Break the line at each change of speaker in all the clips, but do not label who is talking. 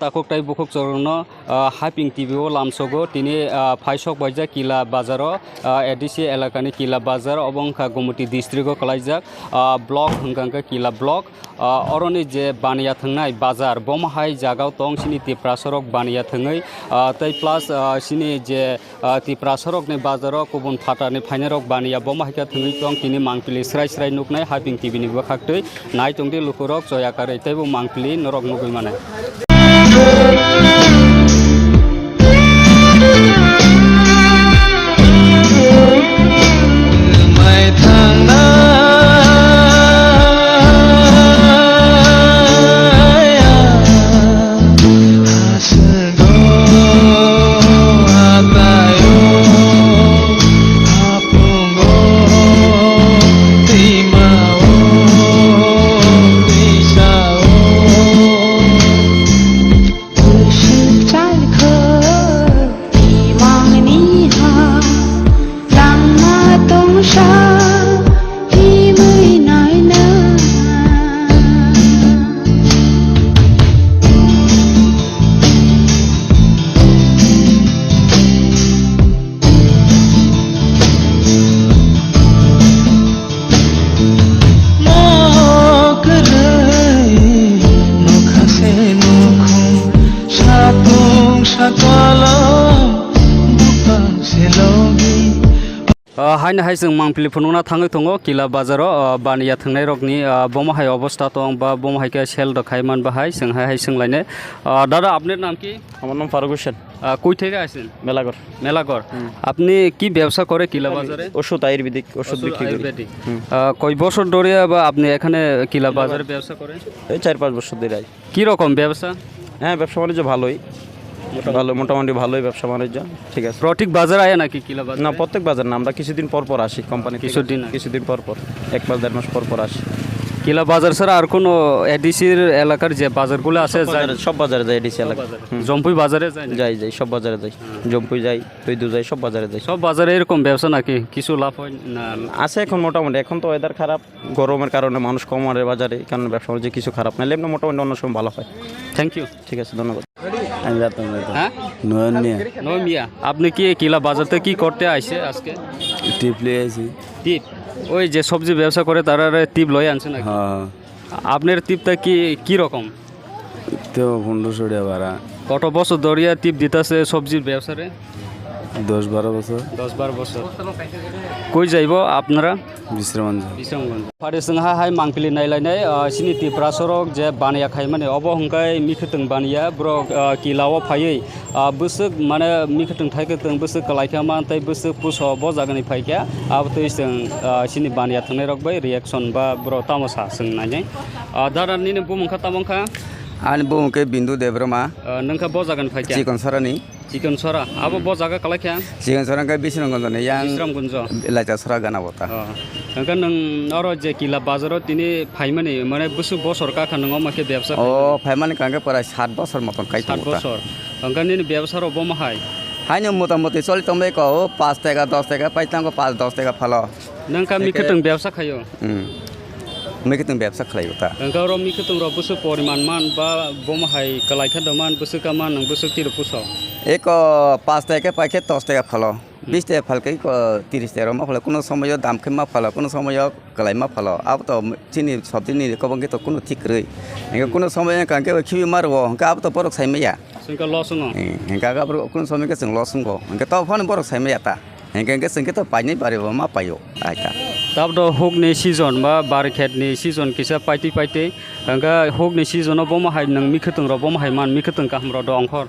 takok tai bukuk chorno hyping TV o lamsogo tini phaisok baija kila bazaro edisi elakani kila bazar obong kha Gumuti district o kalaijak block hungkangka kila block oroni je baniya thangnai bazar bomhai jagao tong sini tiprasorok baniya thangai tai plus sini je tiprasorok ni bazaro kubun phata ni phainarok baniya bomhai ka thangai tong tini mangpili srai srai nuknai hyping TV ni bakhaktui nai tongdi lukurok joyakare taibo mangpili norok nugui mane haina hai jeng mangpili phununa thangoi tongo kila bazaro baniya thangnai rokni bomahai অবস্থা tong ba bomahai ka sel do khaiman ba hai jeng hai senglaine দাদা আপনার নাম কি
আমার নাম ফারুক হোসেন
কই থেকে আসেন
মেলাগড়
মেলাগড় আপনি কি ব্যবসা করে কিলা বাজারে
ওষুধ আয়ুর্বেদিক ওষুধ বিক্রি করি
কয় বছর ধরে বা আপনি এখানে কিলা বাজারে ব্যবসা করেন
এই 4-5 বছর ধরে
কি রকম ব্যবসা
হ্যাঁ ব্যবসা বাণিজ্য ভালোই ভালো মোটামুটি ভালোই ব্যবসা বাণিজ্য ঠিক আছে
প্রত্যেক বাজার আয় নাকি কিলা বাজার
না প্রত্যেক বাজার না আমরা কিছুদিন পর পর আসি কোম্পানি কিছুদিন পর পর 1-1.5 মাস পর পর আসি
কিলা বাজার ছাড়া আর কোন এডিসির এলাকার যে বাজারগুলো আছে
সব বাজারে যাই এডিসি এলাকা
জম্পুই বাজারে
যাই সব বাজারে যাই জম্পুই যাই তৈদু যাই সব বাজারে যাই
সব বাজারে এরকম ব্যবসা নাকি কিছু লাভ হয় না
আছে এখন মোটামুটি এখন তো ওয়েদার খারাপ গরমের কারণে মানুষ কম আর বাজারে কারণ ব্যবসা বাণিজ্য কিছু খারাপ না এমনি মোটামুটি অন্য সময় ভালো হয়
থ্যাংক ইউ
ঠিক আছে ধন্যবাদ
হ্যাঁ নয়মিয়া আপনি কি কিলা বাজারতে কি করতে আইছে আজকে
টিপ লিয়ে আইছি
টিপ ওই যে সবজি ব্যবসা করে তারা টিপ লয়ে আনছে নাকি
হ্যাঁ
আপনার টিপটা কি রকম
তো 1500 টাকা ভাড়া
কত বছর ধরিয়া টিপ দিতেছে সবজির ব্যবসারে
10-12 বছর
10-12 বছর কই যাইব আপনারা বিশ্রামগঞ্জ ফারেসंहा हाय मांगपिलि नायलायनाय सिनि तिप्रा सरक जे बानाया खाय माने अबो हंकाय मिखथों बानिया ब्र किलाव फायै बोसोक माने मिखथों थायखथों बोसोक कलायखा मान तै बोसोक पुसो ब जागनि फायखा अब तैसों सिनि बानिया थांनाय रकबाय रिएक्शन बा ब्र तामसा सोंनाय दारानि ने बुमंखा तामंखा
आनि बुमके बिन्दु देब्रमा
नोंखा ब जागन फायखा
चिकन सरा
अब ब जागा कलायखा
चिकन सरा का बिश्रामगंज ने यां
বিশ্রামগঞ্জ
लाइटा सरा गाना बता
नोंखा नों अरो जे किला बाजाराव तिनि फायमाने माने बसर का नों माके व्यवसाय
फायमाने कांगे प्राय 7 बছর মতন কাই
7 বছর नोंखानि व्यवसाय रो बमाहाय
हायनो मोटामोटी चलि तमले को 5 টাকা 10 টাকা पाइतांगो 5-10 টাকা फालो
नोंखा मिखथों व्यवसाय खायो
मिखथों व्यवसाय खालायो ता
नोंखा रो मिखथों रो बसो परिमाण मान बा बमाहाय कलायखा दमान बसो का मान नों बसो तिर पुसो
एक 5 টাকা পাইকে 10 টাকা ফালো 20 টাকা ফালকে 30 টাকা मा फालो कोनो समय दाम के मा फालो कोनो समय कलाय मा फालो अब तो चिनी सब्जी कबंगे तो कोनो ठीक रै कोनो समय कांके खिबि मारबो का अब तो परक साइमया
संका लसंग
का कोनो समय के जों लसंग का तो फन परक साइमया ता हेंगे संके तो पाइनै बारेबो मा पायो आइता
तब तो हुकनि सीजन बा बारखेटनि सीजन किसा पाइते हंगा हुकनि सीजन बमाहाय नों मिखथों रो बमाहाय मान मिखथों का हमरो दंखर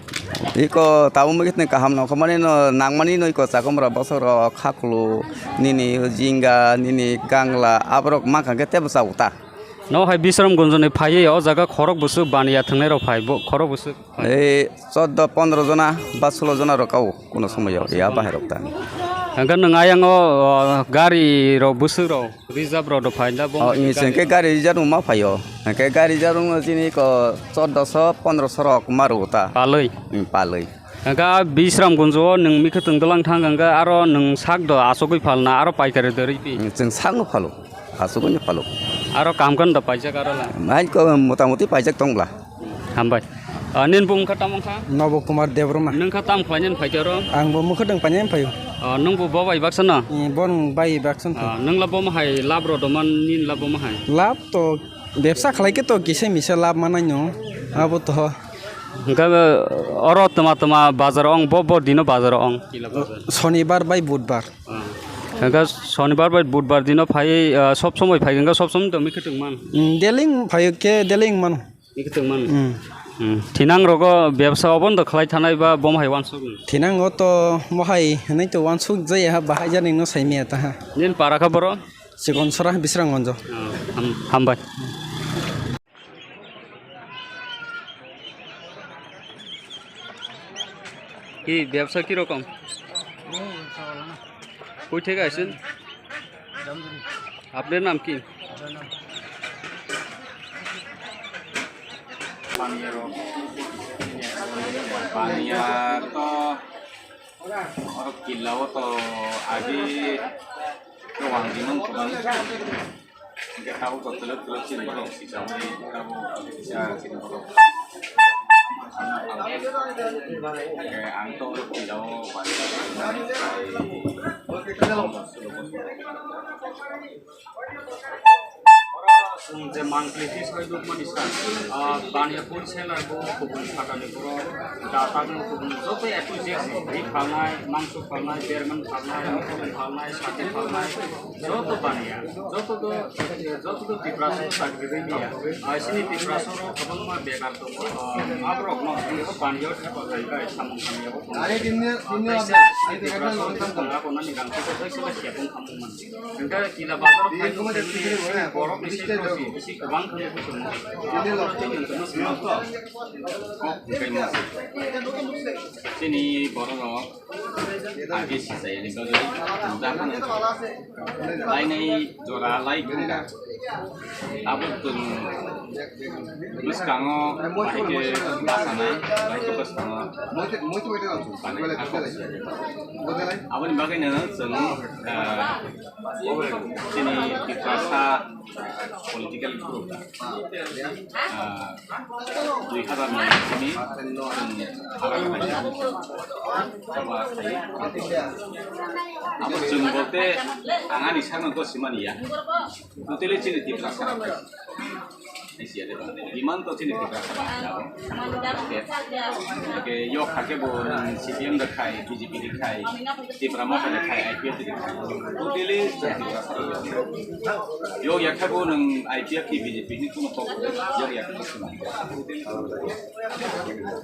इको ताबो मिखथों का हमनो खमाने नांगमानि नयको चाकमरा बसर खाखलु निनि जिंगा निनि गांला आब्रक माखांगे तेबो जाउता
न हाय বিশ্রামগঞ্জनि फायै अ जागा खरक बसु बानिया थांनाय र फाय खरक बसु
ए 14-15 जना बा 16 जना रकाव कोनो समय या बाहेरकता
हंगा नों आयांगो गारि र बसु र रिजार्भ र फायदा बम
इसेंके गारि रिजार्भ मा फायो के गारि रिजार्भ जिनि को 1400-1500 रक मारुता पालै हंगा বিশ্রামগঞ্জो नों मिखथों दलां थांगा आरो नों साक द आसगै फालना आरो पाइकारि दरै जों साकनो फालो आसगैनो फालो
आरो कामगन द पाइजाक आरो ला
माइ को मोटामोटी पाइजाक दंब्ला
हामबाय Nin bung ka tamong ka?
Nobo Kumar Devroma.
Nung ka tam klanyan fajaro?
Ang bumukod ng panyam payo.
Nung bu bawa ibak sana?
Bon bay bakson.
Nung labo mahai labro doman nin labo mahai.
Lab to ব্যবসা খালাইকে তো কিসে মিশে লাভ মানাইনো আবো তো
Engka oro tama bazar ong bobo dino bazar ong.
শনিবার by বুধবার
Engka shonibar bai budbar dino phai sob somoi phai engka sob somoi to mikhitung man.
ডেলিং ফাইও কে ডেলিং মান
Mikhitung man. Thinang rogo ব্যবসা অবন্ধ খালাই থানাই বা বম হাই ওয়ান সুগ.
থিনাং ও তো মহাই নাই তো one সুক যাই হা বাহাই জানিং নো সাইমিয়া তা
Nin para ka boro?
সিগন সরা বিসরাঙ্গঞ্জ
Hambai. কি ব্যবসা কি রকম? কই থেকে আসেন? আপনার নাম কি?
Paniar to orang kilau to agi ruang dinam kurang nggak tahu kok telur cin bolong sih sama kamu bisa cin bolong kayak angto kilau
যে মান্থলি ফিস হয় দুধ মানিসান বানিয়া পড়ছে না গো কুকুন ফাটানি পুরো ডাটাগুলো কুকুন যত একটু যে এই খাওয়ায় মাংস খাওয়ায় বেরমান খাওয়ায় মিঠাই খাওয়ায় সাথে খাওয়ায় যত বানিয়া যত তো টিপ্রাসন সাকবে নিয়া আইসিনি টিপ্রাসন খবর মা বেকার তো আবরক ন বানিয়া থাকা জায়গা সামন খামিয়াবো আরে দিনে টিপ্রাসন তো না কোনা নিগান তো সেটা কেবন খামমান এটা কিলা বাজার খাই বড় বেশি Isi kebang kaya gitu.
sini borong agi sisa ini kalau jangan lain ini jora lain enggak tapi tuh terus kamu pakai basana baik ke basana apa nih bagaimana sini kita political group 2000 ini apa jenggote angan di sana tuh siman ya itu lihat sini di belakang isi ada gimana tuh sini di belakang oke yuk kakek bon CPM dekai BJP dekai di Pramoka dekai IPF dekai itu lihat di belakang yuk ya kakek bon IPF di BJP ini tuh mau jadi ya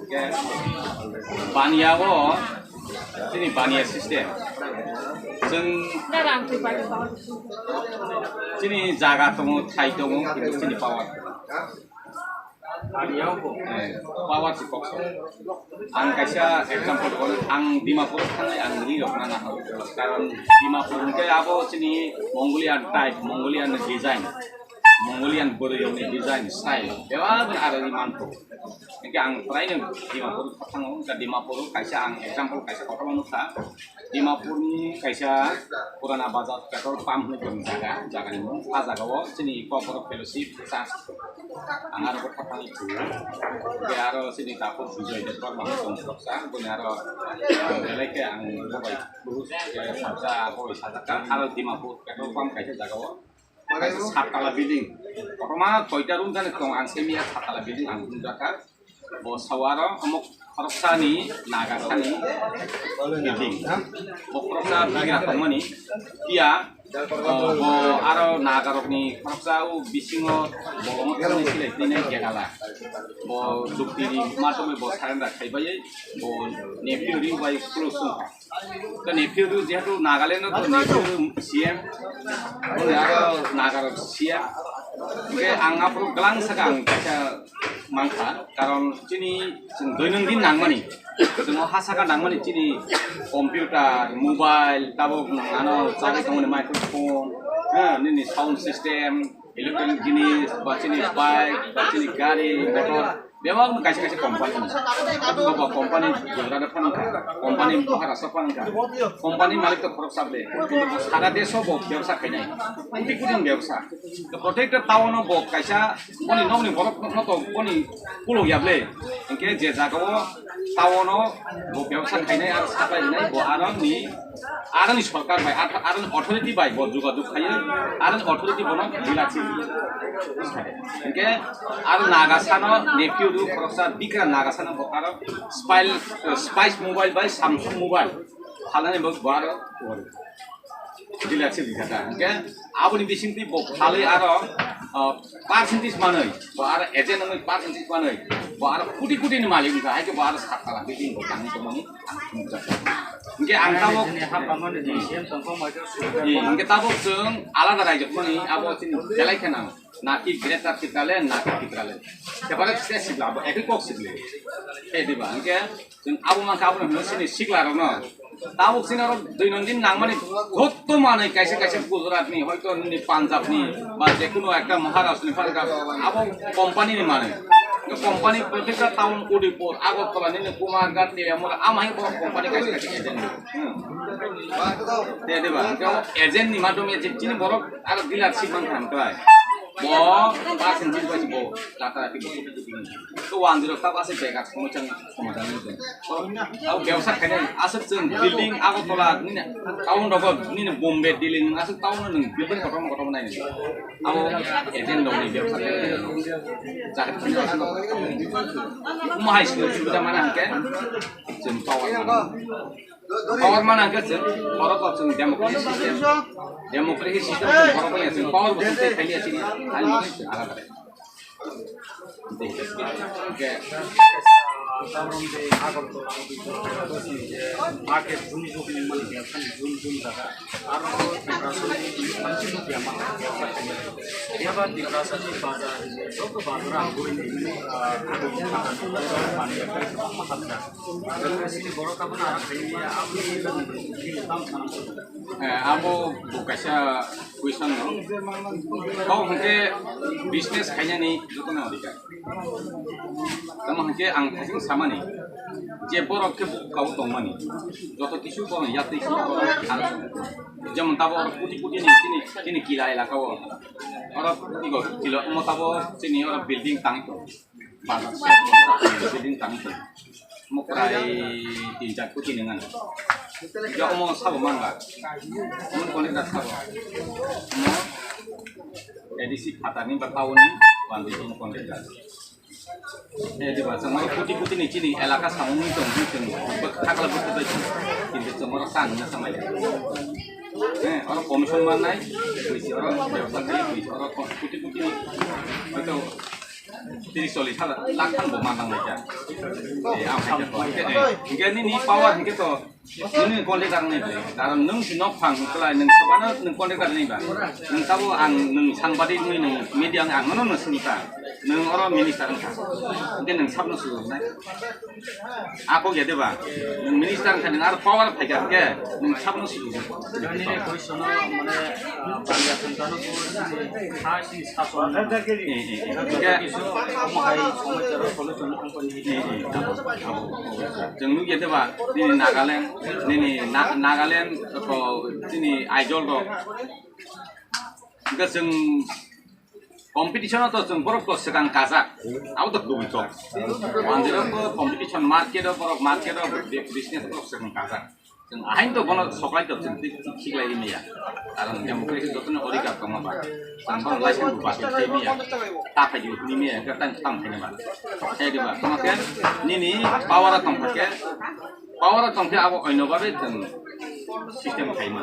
oke Baniawo ini Bania sistem sini jaga temu thai temu sini power power si kok ang kaisa example ko ang Dimapur kanai ang rilok na sekarang Dimapur kaya ako sini Mongolian type Mongolian design Mongolian Korean design style dewa ada di Manto ini ang lain Dimapur patang ke Dimapur kaisa ang example kaisa kota manusia Dimapur ni kaisa Purana Bazar petrol pump ni jaga ni pas jaga sini corporate fellowship sas ang araw ko patang itu dia araw sini tapos Bijoy Depot mahal sa kunaro relay ke ang baik lurus ya sabsa ko sadaka araw Dimapur petrol pump kaisa jaga Satala building. Orma toita room kan kong ang semia satala building ang jaga. Bo sawara amok Proksani Nagasani building. Bo Proksa bigira komani dia bo aro nagarok ni Proksa u bisingo bo ngoni sile tine gegala. Bo duktiri matome bo saranda khaibai bo nepiri bai kulusun. Kan nepiri jetu Nagaland to nepiri CM nagarok CM Oke, ang apro gelang sekarang kita mangsa, karena sini doi nangmani, semua hasakan nangmani sini komputer, mobile, tabung, cari kemudian microphone, ini sound system, elektronik jenis, sini bike, sini gari, motor, memang kasih company itu bawa company Gujarat company Maharashtra company malik itu korupsi deh ada desa bawa biasa kayaknya kuting biasa the protector tahun no bawa kasih poni nomor borok noto poni pulau ya ble engke jaga tahun no bawa biasa kayaknya harus apa ini bawa ada nih सरकार bye आरो authority bye juga खायो आरो authority बनो दिलाची इनके आरो नागासानो नेफ्यू दु खरसा बिक्रा नागासानो आरो spice mobile by Samsung mobile खालाने बो बारो दिलाची बिखाता इनके आबुनि बिसिंति बो खाले आरो percentage मानै बो आरो एजेन्ट नङै percentage मानै बो आरो कुटी नि मालिक इनका हायके बो आरो सातला बिदिं बो थांनि समनि Mungkin angka mungkin tahu seng ala dari jepun ini abo sini jalan kenal naki greater kita len naki kita len kepada saya sih lah ekor kok sih di bawah mungkin abo mangka abo nih sini sih lah rono tahu sini orang dinonin nang mana hotu mana kaisa Gujarat nih hotu nih Punjab nih bahasa kuno ekta Maharashtra nih abo company nih mana company প্রত্যেকটা town কোডিপুর Agartala নিনে Kumarghat দিয়ে আমরা আমাই বড় company কাছে agent দিয়ে দেবা agent নি মাধ্যমে যে চিনি বড় আর ডিলারশিপ মান থামতায় ব পার্সেন্টেজ বাজি ব লাতারাতি ব তো 10 টা পাশে জায়গা সমস্যা সমাধান হইছে আর ব্যবসা খাইনে আসল जों বিল্ডিং আগরতলা নিনে টাউন দগত নিনে বোম্বে দিল্লি আসল টাউন নং বিল্ডিং কতম নাইনি আর এজেন্ট দংনি ব্যবসা जाहाथे माहाय सुबिदा mana hangke जों power mana hangke जों भारताव जों डेमोक्रेसी सिस्टेम भारताव जों power बुस्थु खालिया सिनि खालि आलादा okay market juni juni mani biarkan juni daga aro manchi no biama dia ba dirasa di bazar sok bazar anggur ini agar sini boro kapan arah ini abi hitam abo bukasya question no kau hangke business kayaknya nih joto na odika kamu hangke ang kasing sama nih যে বড়কে cow তমানি যত কিছু বড় ইয়াতে কি যেমন তাবো কোটি কোটি নি চিনি কিলা এলাকাও আর কি গো কিলো মতাবো চিনি আর বিল্ডিং টাঙ্গি বাজার বিল্ডিং টাঙ্গি মকরাই 3-4 কোটি nengan ya mo sabo manga mun konek da sabo mo edisi patani bertahun ni bantu ini konek da di bahasa mau putih nih cini elaka sama itu kalau betul itu itu semua sana sama ya orang komison mana polisi orang biasa polisi orang putih nih itu jadi solid salah lakukan bomang aja apa aja mungkin ini power gitu ini kontak nih karena nung sinok pang kalau nung sebenarnya nung kontak nih bang nung tahu nung sangbadi nih nung media ang mana nung senita nung orang minister mungkin nung sabno suruh aku gitu bang nung minister kan nung ada power pakai ke nung sabno suruh ini question mana banyak tentang itu kasih stasiun जोंनु gitu Pak ini Nagaland atau sini Aizol tuh enggak जों competition atau जों borok tuh sekarang Kazak aku tuh dulu itu wanjir tuh competition market business tuh sekarang Kazak जों आहाइन तो बनो supply तो जों ठीक लगी नहीं है कारण डेमोक्रेसी जो तो ओरिगा कमा बा संबंध लाइसेंस बुबा के नहीं है ताकि जो नहीं है करता तंग है बा है दिबा कमाकेन निनी पावर तंग के अब ओइनोबा बे जों सिस्टम खाइमा